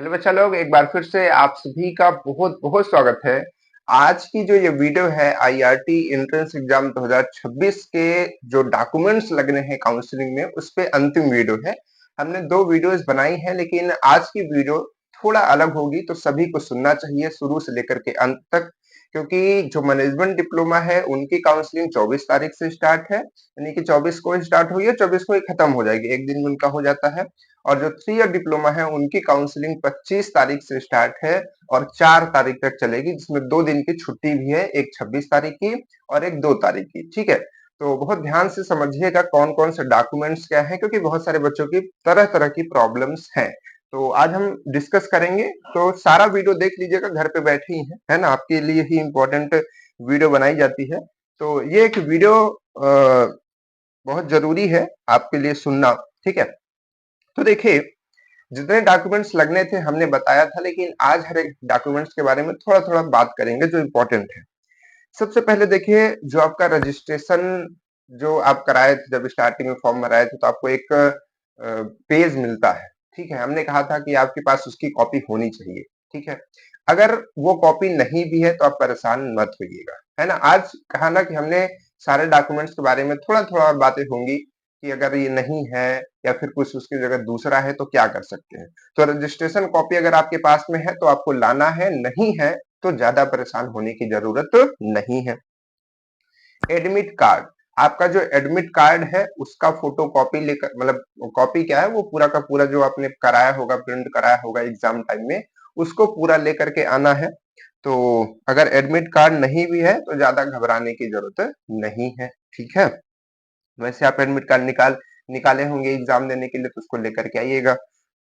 Hello बच्चा लोग, एक बार फिर से आप सभी का बहुत बहुत स्वागत है। आज की जो ये वीडियो है आईआरटी एंट्रेंस एग्जाम 2026 के जो डॉक्यूमेंट्स लगने हैं काउंसलिंग में, उस पे अंतिम वीडियो है। हमने दो वीडियोस बनाई हैं, लेकिन आज की वीडियो थोड़ा अलग होगी, तो सभी को सुनना चाहिए शुरू से लेकर के अंत तक। क्योंकि जो मैनेजमेंट डिप्लोमा है उनकी काउंसलिंग 24 तारीख से स्टार्ट है, यानी कि 24 को स्टार्ट हुई है, 24 को ही खत्म हो जाएगी, एक दिन में उनका हो जाता है। और जो 3 ईयर डिप्लोमा है उनकी काउंसलिंग 25 तारीख से स्टार्ट है और 4 तारीख तक चलेगी, जिसमें 2 दिन की छुट्टी भी है, एक 26 तारीख की और एक 2 तारीख की। ठीक है, तो बहुत ध्यान से समझिएगा कौन कौन से डॉक्यूमेंट्स क्या है, क्योंकि बहुत सारे बच्चों की तरह तरह की प्रॉब्लम्स हैं। तो आज हम डिस्कस करेंगे, तो सारा वीडियो देख लीजिएगा, घर पे बैठे ही है ना, आपके लिए ही इंपॉर्टेंट वीडियो बनाई जाती है। तो ये एक वीडियो बहुत जरूरी है आपके लिए सुनना। ठीक है, तो देखिए, जितने डॉक्यूमेंट्स लगने थे हमने बताया था, लेकिन आज हर एक डॉक्यूमेंट्स के बारे में थोड़ा थोड़ा बात करेंगे जो इम्पोर्टेंट है। सबसे पहले देखिए, जो आपका रजिस्ट्रेशन जो आप कराए थे, जब स्टार्टिंग में फॉर्म भराए थे, तो आपको एक पेज मिलता है। ठीक है, हमने कहा था कि आपके पास उसकी कॉपी होनी चाहिए। ठीक है, अगर वो कॉपी नहीं भी है तो आप परेशान मत होइएगा, है ना। आज कहा ना कि हमने सारे डॉक्यूमेंट्स के बारे में थोड़ा थोड़ा और बातें होंगी कि अगर ये नहीं है या फिर कुछ उसकी जगह दूसरा है तो क्या कर सकते हैं। तो रजिस्ट्रेशन कॉपी अगर आपके पास में है तो आपको लाना है, नहीं है तो ज्यादा परेशान होने की जरूरत नहीं है। एडमिट कार्ड, आपका जो एडमिट कार्ड है उसका फोटो कॉपी लेकर, मतलब कॉपी क्या है, वो पूरा का पूरा जो आपने कराया होगा, प्रिंट कराया होगा एग्जाम टाइम में, उसको पूरा लेकर के आना है। तो अगर एडमिट कार्ड नहीं भी है तो ज्यादा घबराने की जरूरत नहीं है। ठीक है, वैसे आप एडमिट कार्ड निकाले होंगे एग्जाम देने के लिए, तो उसको लेकर के आइएगा।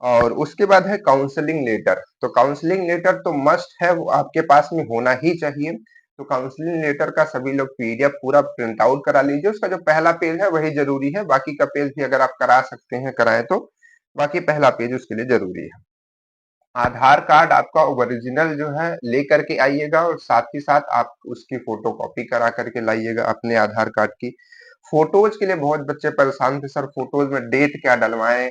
और उसके बाद है काउंसलिंग लेटर। तो काउंसलिंग लेटर तो मस्ट है, वो आपके पास में होना ही चाहिए। तो काउंसलिंग लेटर का सभी लोग पीडीएफ पूरा प्रिंट आउट करा लीजिए। उसका जो पहला पेज है वही जरूरी है, बाकी का पेज भी अगर आप करा सकते हैं कराएं तो, बाकी पहला पेज उसके लिए जरूरी है। आधार कार्ड आपका ओरिजिनल जो है लेकर के आइएगा, और साथ ही साथ आप उसकी फोटो कॉपी करा करके लाइएगा अपने आधार कार्ड की। फोटोज के लिए बहुत बच्चे परेशान थे, सर फोटोज में डेट क्या डलवाएं,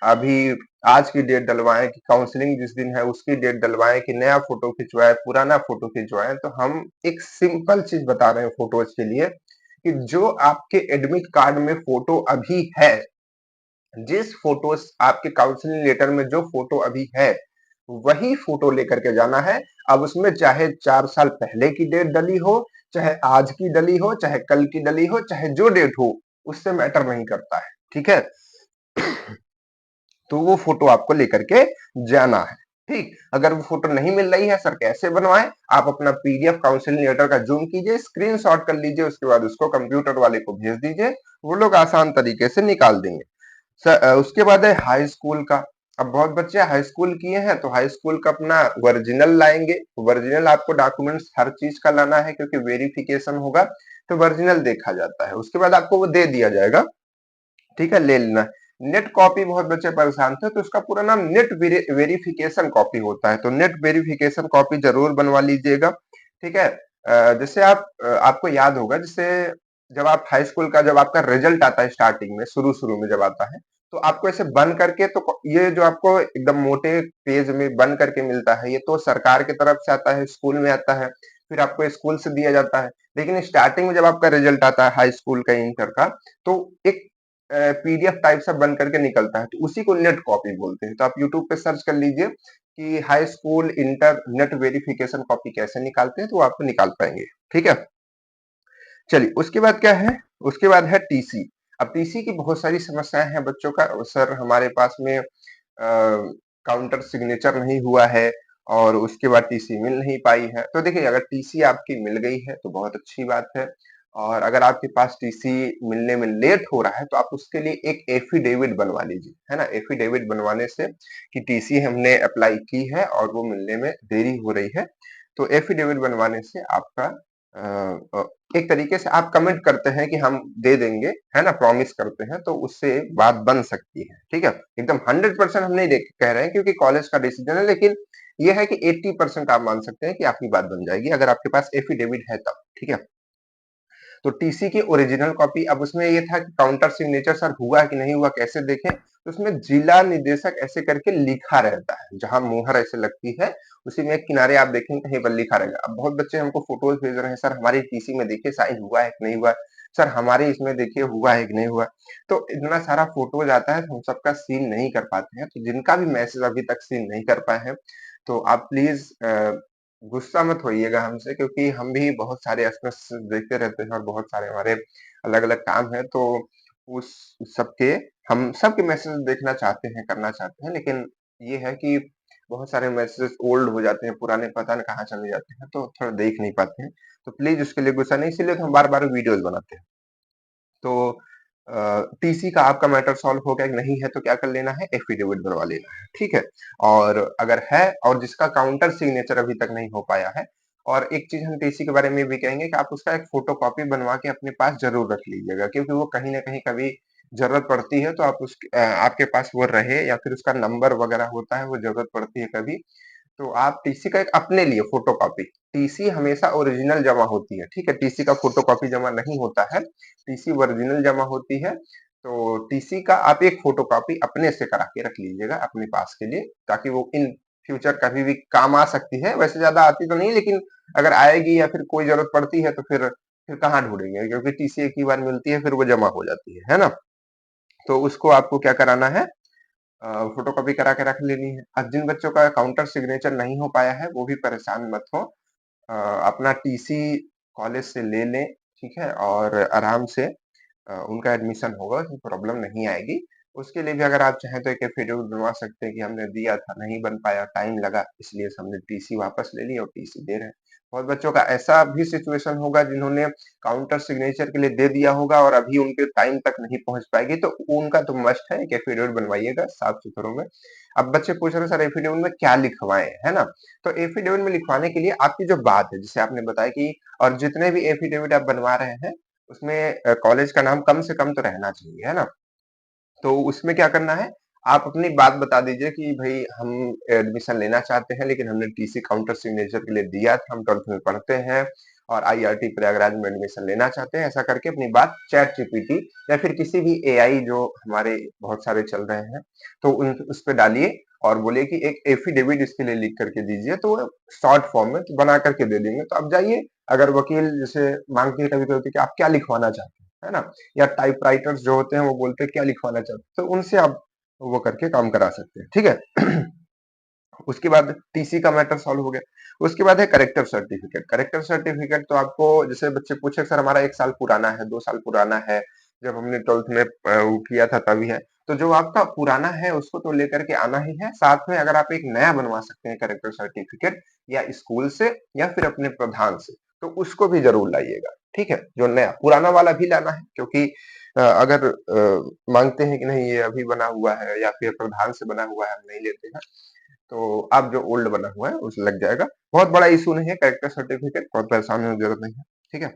अभी आज की डेट डलवाएं कि काउंसलिंग जिस दिन है उसकी डेट डलवाएं, कि नया फोटो खिंचवाएं, पुराना फोटो खिंचवाएं। तो हम एक सिंपल चीज बता रहे हैं फोटोज के लिए, कि जो आपके एडमिट कार्ड में फोटो अभी है, जिस फोटोज आपके काउंसलिंग लेटर में जो फोटो अभी है, वही फोटो लेकर के जाना है। अब उसमें चाहे 4 साल पहले की डेट डली हो, चाहे आज की डली हो, चाहे कल की डली हो, चाहे जो डेट हो, उससे मैटर नहीं करता है। ठीक है, तो वो फोटो आपको लेकर के जाना है। ठीक, अगर वो फोटो नहीं मिल रही है, सर कैसे बनवाएं, आप अपना पीडीएफ काउंसलिंग लेटर का जूम कीजिए, स्क्रीनशॉट कर लीजिए, उसके बाद उसको कंप्यूटर वाले को भेज दीजिए, वो लोग आसान तरीके से निकाल देंगे। उसके बाद है हाई स्कूल का। अब बहुत बच्चे हाई स्कूल किए हैं तो हाई स्कूल का अपना ओरिजिनल लाएंगे। ओरिजिनल आपको डॉक्यूमेंट्स हर चीज का लाना है, क्योंकि वेरिफिकेशन होगा, तो ओरिजिनल देखा जाता है। उसके बाद आपको वो दे दिया जाएगा। ठीक है, ले लेना। नेट कॉपी, बहुत बच्चे परेशान थे, तो उसका पूरा नाम नेट वेरिफिकेशन कॉपी होता है, तो नेट वेरिफिकेशन कॉपी जरूर बनवा लीजिएगा। ठीक है, जैसे आपको याद होगा, जैसे जब आप हाई स्कूल का, जब आपका रिजल्ट आता है स्टार्टिंग में, शुरू शुरू में जब आता है, तो आपको ऐसे बन करके, तो ये जो आपको एकदम मोटे पेज में बन करके मिलता है, ये तो सरकार की तरफ से आता है, स्कूल में आता है, फिर आपको स्कूल से दिया जाता है। लेकिन स्टार्टिंग में जब आपका रिजल्ट आता है हाई स्कूल का, इंटर का, तो एक पीडीएफ टाइप सा बन करके निकलता है, तो उसी को नेट कॉपी बोलते हैं। तो आप यूट्यूब पे सर्च कर लीजिए कि high school inter net verification copy कैसे निकालते हैं, तो वो आपको निकाल पाएंगे। ठीक है, चलिए उसके बाद क्या है, उसके बाद है टीसी। अब टीसी की बहुत सारी समस्याएं हैं बच्चों का, सर हमारे पास में काउंटर सिग्नेचर नहीं हुआ है और उसके बाद टीसी मिल नहीं पाई है। तो देखिए, अगर टीसी आपकी मिल गई है तो बहुत अच्छी बात है, और अगर आपके पास टीसी मिलने में लेट हो रहा है तो आप उसके लिए एक एफिडेविट बनवा लीजिए, है ना। एफिडेविट बनवाने से कि टीसी हमने अप्लाई की है और वो मिलने में देरी हो रही है, तो एफिडेविट बनवाने से आपका एक तरीके से आप कमिट करते हैं कि हम दे देंगे, है ना, प्रॉमिस करते हैं, तो उससे बात बन सकती है। ठीक है, एकदम 100% हम नहीं कह रहे हैं, क्योंकि कॉलेज का डिसीजन है, लेकिन ये है कि 80% आप मान सकते हैं कि आपकी बात बन जाएगी, अगर आपके पास एफिडेविट है तब। ठीक है, तो टीसी की ओरिजिनल कॉपी, अब उसमें ये था कि काउंटर सिग्नेचर सर हुआ कि नहीं हुआ कैसे देखें, तो उसमें जिला निदेशक ऐसे करके लिखा रहता है, जहां मुहर ऐसे लगती है उसी में एक किनारे आप देखेंगे कहीं पर लिखा रहेगा। अब बहुत बच्चे हमको फोटोज भेज रहे हैं, सर हमारी टीसी में देखिए साइन हुआ है कि नहीं हुआ, सर हमारे इसमें देखिए हुआ है कि नहीं हुआ। तो इतना सारा फोटोज आता है, हम सबका सीन नहीं कर पाते हैं। तो जिनका भी मैसेज अभी तक सीन नहीं कर पाए हैं, तो आप प्लीज गुस्सा मत होइएगा हमसे, क्योंकि हम भी बहुत सारे एसएमएस देखते रहते हैं और बहुत सारे हमारे अलग-अलग काम है। तो उस सबके हम सबके मैसेज देखना चाहते हैं, करना चाहते हैं, लेकिन ये है कि बहुत सारे मैसेजेस ओल्ड हो जाते हैं, पुराने पता नहीं कहाँ चले जाते हैं, तो थोड़ा देख नहीं पाते हैं। तो प्लीज उसके लिए गुस्सा नहीं, इसीलिए तो हम बार-बार वीडियोस बनाते हैं। तो टीसी का आपका मैटर सॉल्व हो गया कि नहीं है, तो क्या कर लेना है, एफिडेविट बनवा लेना है, ठीक है। और अगर है और जिसका काउंटर सिग्नेचर अभी तक नहीं हो पाया है, और एक चीज हम टीसी के बारे में भी कहेंगे कि आप उसका एक फोटो कॉपी बनवा के अपने पास जरूर रख लीजिएगा, क्योंकि वो कहीं ना कहीं कभी जरूरत पड़ती है तो आप आपके पास वो रहे, या फिर उसका नंबर वगैरह होता है, वो जरूरत पड़ती है कभी, तो आप टीसी का एक अपने लिए फोटोकॉपी, टीसी हमेशा ओरिजिनल जमा होती है, ठीक है, टीसी का फोटोकॉपी जमा नहीं होता है, टीसी ओरिजिनल जमा होती है। तो टीसी का आप एक फोटोकॉपी अपने से करा के रख लीजिएगा अपने पास के लिए, ताकि वो इन फ्यूचर कभी भी काम आ सकती है। वैसे ज्यादा आती तो नहीं, लेकिन अगर आएगी या फिर कोई जरूरत पड़ती है तो फिर कहाँ ढूंढेंगे, क्योंकि टीसी एक ही बार मिलती है, फिर वो जमा हो जाती है ना। तो उसको आपको क्या कराना है, फोटोकॉपी करा के रख लेनी है। अब जिन बच्चों का काउंटर सिग्नेचर नहीं हो पाया है, वो भी परेशान मत हो, अपना टीसी कॉलेज से ले लें, ठीक है, और आराम से उनका एडमिशन होगा, उसमें प्रॉब्लम नहीं आएगी। उसके लिए भी अगर आप चाहें तो एक एफिडेविट बनवा सकते हैं कि हमने दिया था, नहीं बन पाया, टाइम लगा, इसलिए हमने टीसी वापस ले ली और टीसी दे रहे हैं। बहुत बच्चों का ऐसा भी सिचुएशन होगा जिन्होंने काउंटर सिग्नेचर के लिए दे दिया होगा और अभी उनके टाइम तक नहीं पहुंच पाएगी, तो उनका तो मस्ट है कि एफिडेविट बनवाइएगा साफ सुथरों में। अब बच्चे पूछ रहे हैं सर एफिडेविट में क्या लिखवाएं, है ना। तो एफिडेविट में लिखवाने के लिए आपकी जो बात है, जिसे आपने बताया कि, और जितने भी एफिडेविट आप बनवा रहे हैं उसमें कॉलेज का नाम कम से कम तो रहना चाहिए, है ना। तो उसमें क्या करना है, आप अपनी बात बता दीजिए कि भाई हम एडमिशन लेना चाहते हैं, लेकिन हमने टीसी काउंटर सिग्नेचर के लिए दिया था, हम 12th में पढ़ते हैं और आईआईटी प्रयागराज में एडमिशन लेना चाहते हैं। ऐसा करके अपनी बात चैट जीपीटी या फिर किसी भी एआई जो हमारे बहुत सारे चल रहे हैं, तो उन उस पे डालिए और बोलिए कि एक एफिडेविट इसके लिए लिख करके दीजिए, तो वो शॉर्ट फॉर्म में बना करके दे देंगे। तो अब जाइए, अगर वकील जैसे मांगती है कभी कभी कि आप क्या लिखवाना चाहते हैं, है ना, या टाइपराइटर्स जो होते हैं वो बोलते हैं क्या लिखवाना चाहते हैं, तो उनसे आप वो करके काम करा सकते हैं, ठीक है। उसके बाद टीसी का मैटर सॉल्व हो गया। उसके बाद है करेक्टर सर्टिफिकेट। करेक्टर सर्टिफिकेट तो आपको, जैसे बच्चे पूछे सर हमारा 1 साल पुराना है, 2 साल पुराना है, जब हमने 12th में वो किया था तभी है, तो जो आपका पुराना है उसको तो लेकर के आना ही है। साथ में अगर आप एक नया बनवा सकते हैं करेक्टर सर्टिफिकेट, या स्कूल से या फिर अपने प्रधान से, तो उसको भी जरूर लाइएगा, ठीक है। जो नया, पुराना वाला भी लाना है, क्योंकि अगर मांगते हैं कि नहीं ये अभी बना हुआ है या फिर प्रधान से बना हुआ है, हम नहीं लेते हैं, तो अब जो ओल्ड बना हुआ है उसे लग जाएगा। बहुत बड़ा इशू नहीं है कैरेक्टर सर्टिफिकेट, बहुत परेशान होने की जरूरत नहीं है, ठीक है।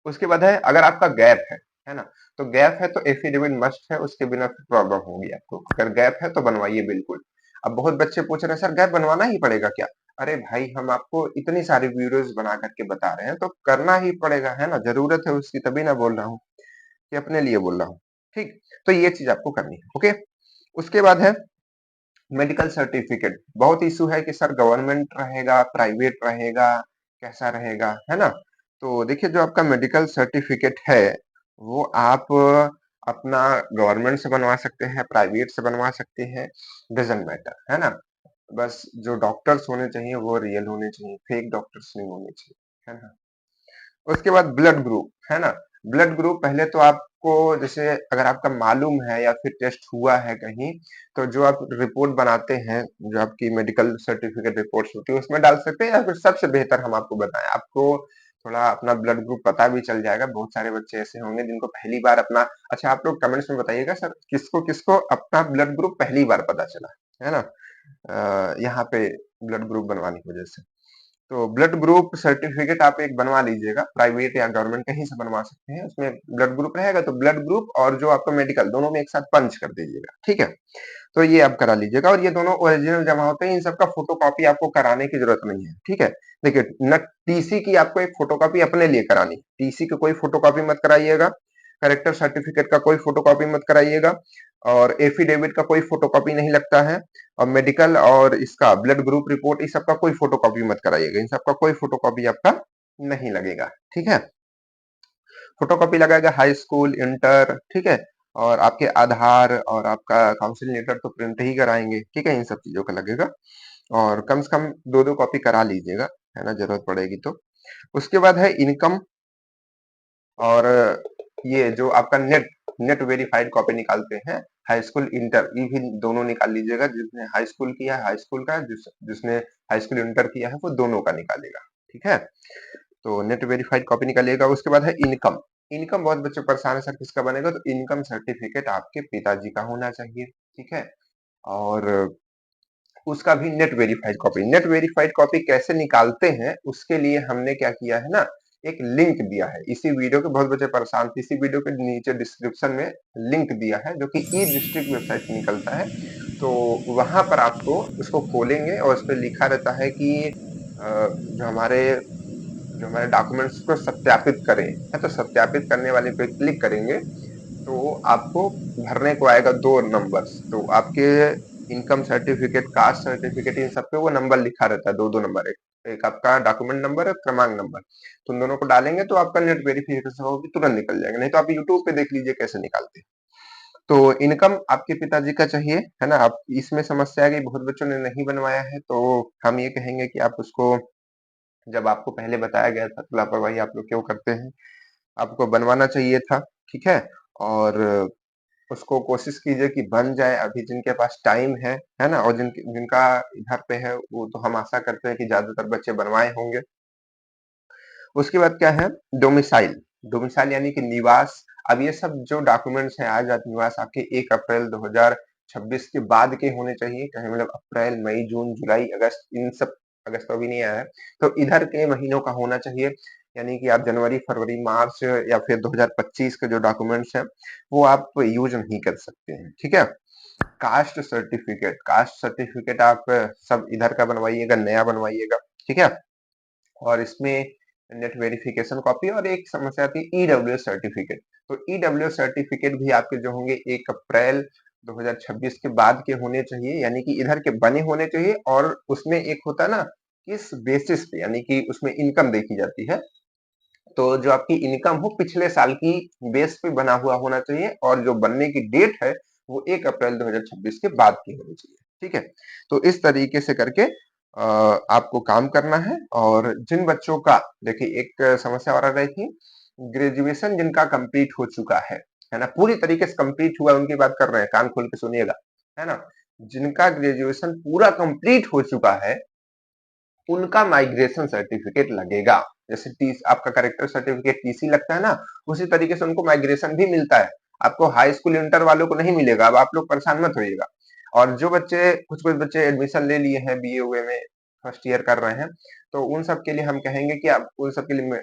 उसके बाद है अगर आपका गैप है ना, तो गैप है तो एफिडेविट मस्ट है, उसके बिना प्रॉब्लम होगी आपको। अगर गैप है तो बनवाइए बिल्कुल। अब बहुत बच्चे पूछ रहे हैं सर गैप बनवाना ही पड़ेगा क्या। अरे भाई हम आपको इतनी सारी वीडियोस बना करके बता रहे हैं तो करना ही पड़ेगा, है ना, जरूरत है उसकी, तभी ना बोल रहा हूँ कि अपने लिए बोल रहा हूँ, ठीक। तो ये चीज आपको करनी है, ओके। उसके बाद है मेडिकल सर्टिफिकेट। बहुत इशू है कि सर गवर्नमेंट रहेगा, प्राइवेट रहेगा, कैसा रहेगा, है ना। तो देखिए जो आपका मेडिकल सर्टिफिकेट है वो आप अपना गवर्नमेंट से बनवा सकते हैं, प्राइवेट से बनवा सकते हैं, डजंट मैटर, है ना। बस जो डॉक्टर्स होने चाहिए वो रियल होने चाहिए, फेक डॉक्टर्स नहीं होने चाहिए, है ना। उसके बाद ब्लड ग्रुप, है ना। ब्लड ग्रुप पहले तो आपको, जैसे अगर आपका मालूम है या फिर टेस्ट हुआ है कहीं, तो जो आप रिपोर्ट बनाते हैं, जो आपकी मेडिकल सर्टिफिकेट रिपोर्ट्स होती है उसमें डाल सकते हैं, या फिर सबसे बेहतर हम आपको बताएं, आपको थोड़ा अपना ब्लड ग्रुप पता भी चल जाएगा। बहुत सारे बच्चे ऐसे होंगे जिनको पहली बार अपना, अच्छा आप लोग कमेंट्स में बताइएगा सर किसको किसको अपना ब्लड ग्रुप पहली बार पता चला, है ना, यहाँ पे ब्लड ग्रुप बनवाने की वजह से। तो ब्लड ग्रुप सर्टिफिकेट आप एक बनवा लीजिएगा, प्राइवेट या गवर्नमेंट कहीं से बनवा सकते हैं, उसमें ब्लड ग्रुप रहेगा, तो ब्लड ग्रुप और जो आपका मेडिकल दोनों में एक साथ पंच कर दीजिएगा, ठीक है। तो ये आप करा लीजिएगा और ये दोनों ओरिजिनल जमा होते हैं, इन सब का फोटोकॉपी आपको कराने की जरूरत नहीं है, ठीक है। देखिए, न टीसी की आपको एक फोटोकॉपी अपने लिए करानी, टीसी की कोई फोटोकॉपी मत कराइएगा, कैरेक्टर सर्टिफिकेट का कोई फोटोकॉपी मत कराइएगा, और एफिडेविट का कोई फोटोकॉपी नहीं लगता है, और मेडिकल और इसका ब्लड ग्रुप रिपोर्ट, इस सब का कोई फोटोकॉपी मत कराइएगा, इन सब का कोई फोटोकॉपी आपका नहीं लगेगा, ठीक है। फोटोकॉपी लगाएगा हाई स्कूल, इंटर, ठीक है, और आपके आधार और आपका काउंसिलिंग लेटर तो प्रिंट ही कराएंगे, ठीक है, इन सब चीजों का लगेगा, और कम से कम 2-2 कॉपी करा लीजिएगा, है ना, जरूरत पड़ेगी तो। उसके बाद है इनकम, और ये जो आपका नेट नेट वेरीफाइड कॉपी निकालते हैं, हाई स्कूल, इंटर, ये भी दोनों निकाल लीजिएगा, जिसने हाई स्कूल किया है हाई स्कूल का, जिसने हाई स्कूल इंटर किया है वो दोनों का निकालेगा, ठीक है। तो नेट वेरीफाइड कॉपी निकालिएगा। उसके बाद है इनकम। इनकम, बहुत बच्चे परेशान है सर किसका बनेगा, तो इनकम सर्टिफिकेट आपके पिताजी का होना चाहिए, ठीक है, और उसका भी net verified copy. Net verified copy कैसे निकालते हैं, उसके लिए हमने क्या किया है ना, एक लिंक दिया है इसी वीडियो के, बहुत बच्चे परेशान थे, इसी वीडियो के नीचे डिस्क्रिप्शन में लिंक दिया है जो कि ई डिस्ट्रिक्ट वेबसाइट से निकलता है। तो वहां पर आपको उसको खोलेंगे और उस पर लिखा रहता है कि जो हमारे डॉक्यूमेंट्स को सत्यापित करें, है, तो सत्यापित करने वाले पे क्लिक करेंगे तो आपको भरने को आएगा 2 नंबर्स, तो आपके इनकम सर्टिफिकेट, कास्ट सर्टिफिकेट, इन सब पे वो नंबर लिखा रहता है, 2-2 नंबर, एक आपका डॉक्यूमेंट नंबर है, क्रमांक नंबर, तो उन दोनों को डालेंगे तो आपका नेट वेरिफिकेशन होगी, तुरंत निकल जाएगा, नहीं तो आप यूट्यूब पे देख लीजिए कैसे निकालते हैं। तो इनकम आपके पिताजी का चाहिए, है ना। आप इसमें समस्या है कि बहुत बच्चों ने नहीं बनवाया है, तो हम ये कहेंगे कि आप उसको, जब आपको पहले बताया गया था तो लापरवाही आप लोग क्यों करते हैं, आपको बनवाना चाहिए था, ठीक है, और उसको कोशिश कीजिए कि बन जाए अभी जिनके पास टाइम है ना, और जिनका इधर पे है वो तो हम आशा करते हैं कि ज्यादातर बच्चे बनवाए होंगे। उसके बाद क्या है, डोमिसाइल। डोमिसाइल यानी कि निवास। अब ये सब जो डॉक्यूमेंट्स हैं, आज निवास आपके 1 अप्रैल 2026 के बाद के होने चाहिए, कहीं मतलब अप्रैल, मई, जून, जुलाई, अगस्त, इन सब, अगस्त तो अभी नहीं आया है, तो इधर के महीनों का होना चाहिए, यानी कि आप जनवरी, फरवरी, मार्च या फिर 2025 के जो डॉक्यूमेंट्स हैं वो आप यूज नहीं कर सकते हैं, ठीक है। कास्ट सर्टिफिकेट, कास्ट सर्टिफिकेट आप सब इधर का बनवाइएगा, नया बनवाइएगा, ठीक है, और इसमें नेट वेरिफिकेशन कॉपी, और एक समस्या आती है ईडब्ल्यूएस सर्टिफिकेट। तो ईडब्ल्यूएस सर्टिफिकेट भी आपके जो होंगे 1 अप्रैल 2026 के बाद के होने चाहिए, यानी कि इधर के बने होने चाहिए, और उसमें एक होता है ना, किस बेसिस पे, यानी कि उसमें इनकम देखी जाती है, तो जो आपकी इनकम हो पिछले साल की बेस पे बना हुआ होना चाहिए, और जो बनने की डेट है वो 1 अप्रैल 2026 के बाद की होनी चाहिए, ठीक है। तो इस तरीके से करके आपको काम करना है। और जिन बच्चों का, देखिए एक समस्या और आ रही थी, ग्रेजुएशन जिनका कंप्लीट हो चुका है ना, पूरी तरीके से कंप्लीट हुआ, उनकी बात कर रहे हैं, कान खोल के सुनिएगा, है ना। जिनका ग्रेजुएशन पूरा कंप्लीट हो चुका है उनका माइग्रेशन सर्टिफिकेट लगेगा। जैसे आपका कैरेक्टर सर्टिफिकेट टीसी लगता है ना, उसी तरीके से उनको माइग्रेशन भी मिलता है। आपको हाई स्कूल इंटर वालों को नहीं मिलेगा, अब आप लोग परेशान मत होइएगा। और जो बच्चे, कुछ बच्चे एडमिशन ले लिए हैं बीए हुए में, फर्स्ट ईयर कर रहे हैं, तो उन सब के लिए हम कहेंगे कि आप उन सब के लिए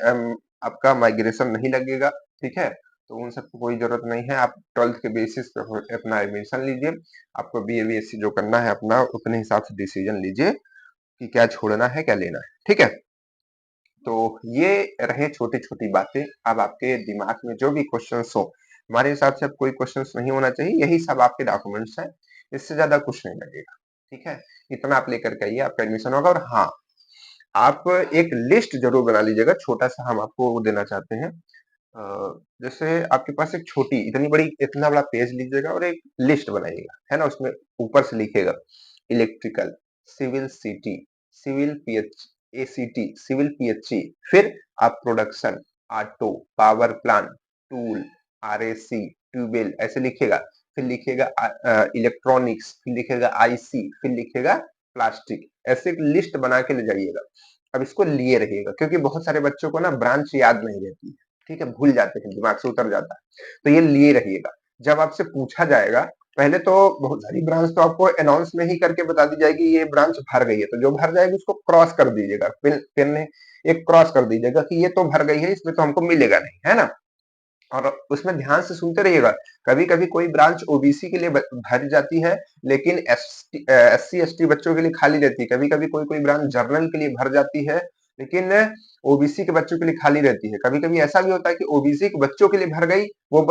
आपका माइग्रेशन नहीं लगेगा, ठीक है। तो उन सबको कोई जरूरत नहीं है, आप 12th के बेसिस पे अपना एडमिशन लीजिए, आपको बीए बीएससी जो करना है अपना उतने हिसाब से डिसीजन लीजिए कि क्या छोड़ना है क्या लेना है, ठीक है। तो ये रहे छोटी छोटी बातें। अब आपके दिमाग में जो भी क्वेश्चंस हो, हमारे हिसाब से अब कोई क्वेश्चंस नहीं होना चाहिए, यही सब आपके डॉक्यूमेंट्स हैं, इससे ज्यादा कुछ नहीं लगेगा, ठीक है। इतना आप लेकर के आइए, आपका एडमिशन होगा। और हाँ, आप एक लिस्ट जरूर बना लीजिएगा, छोटा सा हम आपको वो देना चाहते हैं। जैसे आपके पास एक छोटी, इतना बड़ा पेज लीजिएगा और एक लिस्ट बनाइएगा, है ना। उसमें ऊपर से लिखिएगा electrical, civil city, civil PH ACT, civil PHE, फिर आप production, auto, power plant, tool, RAC, tubewell, ऐसे लिखिएगा। फिर लिखिएगा इलेक्ट्रॉनिक्स, फिर लिखिएगा आईसी, फिर लिखिएगा प्लास्टिक, ऐसे एक लिस्ट बना के ले जाइएगा। अब इसको लिए रहिएगा, क्योंकि बहुत सारे बच्चों को ना ब्रांच याद नहीं रहती है, ठीक है, भूल जाते हैं, दिमाग से उतर जाता है, तो ये लिए रहिएगा। जब आपसे पूछा जाएगा, पहले तो बहुत सारी ब्रांच तो आपको अनाउंस में ही करके बता दी जाएगी ये ब्रांच भर गई है, तो जो भर जाएगी उसको क्रॉस कर दीजिएगा, पेन पेन ने एक क्रॉस कर दीजिएगा कि ये तो भर गई है, इसमें तो हमको मिलेगा नहीं, है ना। और उसमें ध्यान से सुनते रहिएगा। कभी-कभी कोई ब्रांच ओबीसी के लिए भर जाती है, लेकिन एससी एसटी बच्चों के लिए खाली रहती है। कभी-कभी कोई ब्रांच जनरल के लिए भर जाती है, लेकिन ओबीसी के बच्चों के लिए खाली रहती है। कभी-कभी ऐसा भी होता है कि ओबीसी के बच्चों के लिए भर गई वो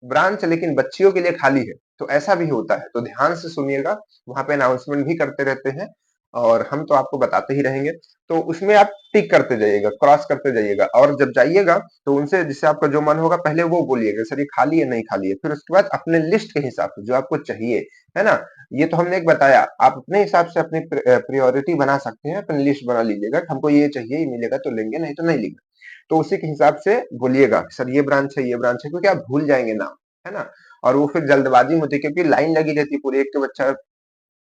ब्रांच, लेकिन बच्चियों के लिए खाली है। तो ऐसा भी होता है, तो ध्यान से सुनिएगा। वहां पे अनाउंसमेंट भी करते रहते हैं और हम तो आपको बताते ही रहेंगे। तो उसमें आप टिक करते जाइएगा, क्रॉस करते जाइएगा, और जब जाइएगा तो उनसे जिससे आपका जो मन होगा पहले वो बोलिएगा, सर ये खाली है नहीं खाली है। फिर उसके बाद अपने लिस्ट के हिसाब से जो आपको चाहिए, है ना, ये तो हमने एक बताया, आप अपने हिसाब से अपनी प्रायोरिटी बना सकते हैं। अपनी लिस्ट बना लीजिएगा, हमको ये चाहिए, ये मिलेगा तो लेंगे, नहीं तो नहीं लेंगे। तो उसी के हिसाब से बोलिएगा, सर ये ब्रांच है, ये ब्रांच है, क्योंकि आप भूल जाएंगे नाम, है ना। और वो फिर जल्दबाजी में होती है, क्योंकि लाइन लगी रहती है पूरी, एक के बच्चा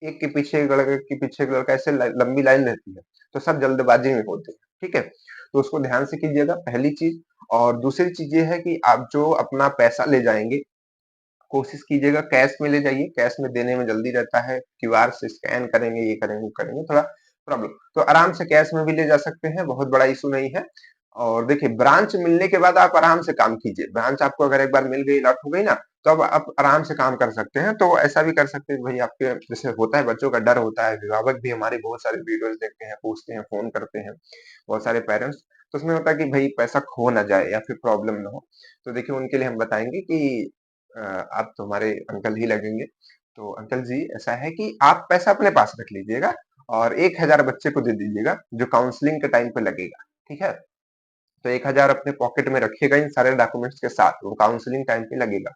एक के पीछे एक लड़का, एक के पीछे एक लड़का, ऐसे लंबी लाइन रहती है। तो सब जल्दबाजी में होते हैं, ठीक है। तो उसको ध्यान से कीजिएगा, पहली चीज। और दूसरी चीज ये है कि आप जो अपना पैसा ले जाएंगे, कोशिश कीजिएगा कैश में ले जाइए। कैश में देने में जल्दी रहता है, क्यूआर से स्कैन करेंगे, ये करेंगे, वो करेंगे, थोड़ा प्रॉब्लम। तो आराम से कैश में भी ले जा सकते हैं, बहुत बड़ा इशू नहीं है। और देखिए, ब्रांच मिलने के बाद आप आराम से काम कीजिए। ब्रांच आपको अगर एक बार मिल गई, लॉक हो गई ना, तो अब आप आराम से काम कर सकते हैं। तो ऐसा भी कर सकते हैं भाई, आपके जैसे होता है, बच्चों का डर होता है, अभिभावक भी हमारे बहुत सारे वीडियोस देखते हैं, पूछते हैं, फोन करते हैं, बहुत सारे पेरेंट्स। तो उसमें होता है कि भाई पैसा खो ना जाए या फिर प्रॉब्लम ना हो। तो देखिए, उनके लिए हम बताएंगे कि आप तो हमारे अंकल ही लगेंगे। तो अंकल जी, ऐसा है कि आप पैसा अपने पास रख लीजिएगा और 1000 बच्चे को दे दीजिएगा, जो काउंसलिंग के टाइम पे लगेगा, ठीक है। तो 1000 अपने पॉकेट में रखिएगा इन सारे डॉक्यूमेंट्स के साथ, वो काउंसलिंग टाइम पे लगेगा।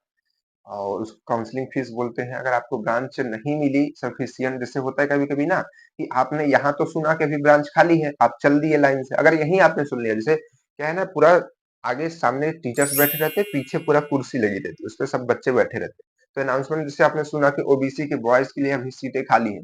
और उसको काउंसलिंग फीस बोलते हैं। अगर आपको ब्रांच नहीं मिली सफिशिएंट, जैसे होता है कभी कभी ना कि आपने यहाँ तो सुना कि अभी ब्रांच खाली है, आप चल दिए लाइन से, अगर यहीं आपने सुन लिया, जैसे क्या है ना, पूरा आगे सामने टीचर्स बैठे रहते, पीछे पूरा कुर्सी लगी रहती, उस पर सब बच्चे बैठे रहते। तो अनाउंसमेंट जैसे आपने सुना कि ओबीसी के बॉयज के लिए अभी सीटें खाली हैं,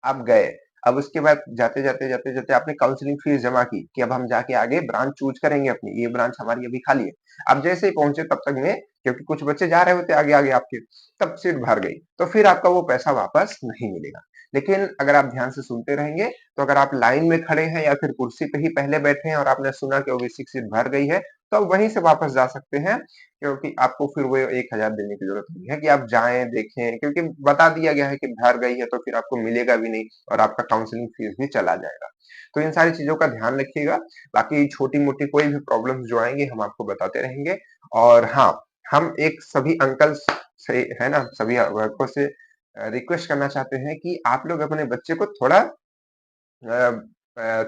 आप गए। अब उसके बाद जाते जाते जाते जाते आपने काउंसलिंग फीस जमा की कि अब हम जाके आगे ब्रांच चूज करेंगे अपनी, ये ब्रांच हमारी अभी खाली है। अब जैसे ही पहुंचे तब तक में, क्योंकि कुछ बच्चे जा रहे होते आगे आगे आपके, तब सीट भर गई, तो फिर आपका वो पैसा वापस नहीं मिलेगा। लेकिन अगर आप ध्यान से सुनते रहेंगे, तो अगर आप लाइन में खड़े हैं या फिर कुर्सी पे ही पहले बैठे हैं और आपने सुना कि ओबीसी सीट भर गई है, तो आप वहीं से वापस जा सकते हैं। क्योंकि आपको फिर वो 1000 देने की जरूरत नहीं है कि आप जाएं देखें, क्योंकि बता दिया गया है कि भर गई है, तो फिर आपको मिलेगा भी नहीं और आपका काउंसलिंग फीस भी चला जाएगा। तो इन सारी चीजों का ध्यान रखिएगा। बाकी छोटी मोटी कोई भी प्रॉब्लम जो आएंगे, हम आपको बताते रहेंगे। और हाँ, हम एक सभी अंकल्स से, है ना, सभी वर्कर से रिक्वेस्ट करना चाहते हैं कि आप लोग अपने बच्चे को थोड़ा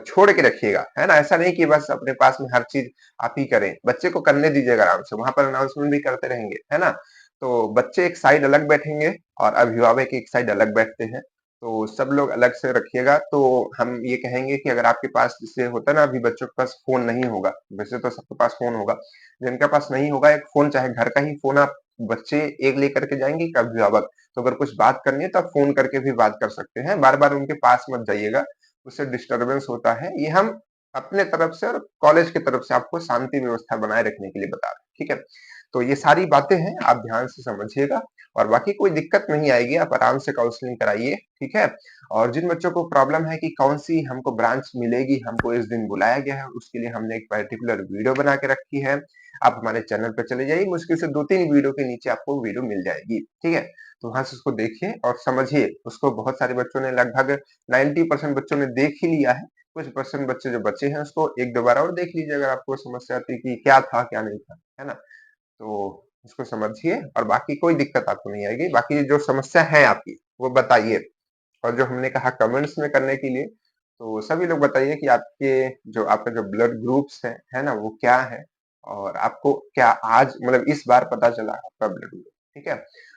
छोड़ के रखिएगा, है ना। ऐसा नहीं कि बस अपने पास में हर चीज आप ही करें, बच्चे को करने दीजिएगा आराम से। वहां पर अनाउंसमेंट भी करते रहेंगे, है ना। तो बच्चे एक साइड अलग बैठेंगे और अभिभावक एक साइड अलग बैठते हैं। तो सब लोग अलग से रखिएगा। तो हम ये कहेंगे कि अगर आपके पास, जैसे होता है ना, अभी बच्चों के पास फोन नहीं होगा, वैसे तो सबके पास फोन होगा, जिनके पास नहीं होगा, एक फोन, चाहे घर का ही फोन, आप बच्चे एक लेकर के जाएंगे कि अभिभावक, तो अगर कुछ बात करनी है तो आप फोन करके भी बात कर सकते हैं। बार बार उनके पास मत जाइएगा, उससे डिस्टरबेंस होता है। ये हम अपने तरफ से और कॉलेज की तरफ से आपको शांति व्यवस्था बनाए रखने के लिए बता रहे हैं, ठीक है। तो ये सारी बातें हैं, आप ध्यान से समझिएगा। और बाकी कोई दिक्कत नहीं आएगी, आप आराम से काउंसलिंग कराइए, ठीक है। और जिन बच्चों को प्रॉब्लम है कि कौन सी हमको ब्रांच मिलेगी, हमको इस दिन बुलाया गया है, उसके लिए हमने एक पर्टिकुलर वीडियो बना के रखी है। आप हमारे चैनल पे चले जाइए, मुश्किल से 2-3 वीडियो के नीचे आपको वीडियो मिल जाएगी, ठीक है। तो वहां से उसको देखिए और समझिए उसको। बहुत सारे बच्चों ने, लगभग 90% बच्चों ने देख ही लिया है। कुछ परसेंट बच्चे जो बचे हैं, उसको एक दो बार और देख लीजिए, अगर आपको समस्या आती है कि क्या था क्या नहीं था, है ना। तो उसको समझिए और बाकी कोई दिक्कत आपको नहीं आएगी। बाकी जो समस्या है आपकी, वो बताइए। और जो हमने कहा कमेंट्स में करने के लिए, तो सभी लोग बताइए कि आपका जो ब्लड ग्रुप्स है ना, वो क्या है। और आपको क्या आज, मतलब इस बार पता चला आपका ब्लड ग्रुप, ठीक है।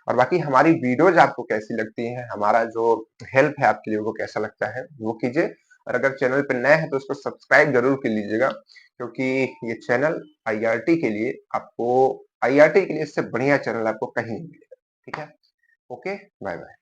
और बाकी हमारी वीडियोज आपको कैसी लगती हैं, हमारा जो हेल्प है आपके लिए वो कैसा लगता है, वो कीजिए। और अगर चैनल पे नए हैं तो उसको सब्सक्राइब जरूर कर लीजिएगा, क्योंकि ये चैनल आईआरटी के लिए, आपको आईआरटी के लिए इससे बढ़िया चैनल आपको कहीं नहीं मिलेगा, ठीक है। Okay, bye bye.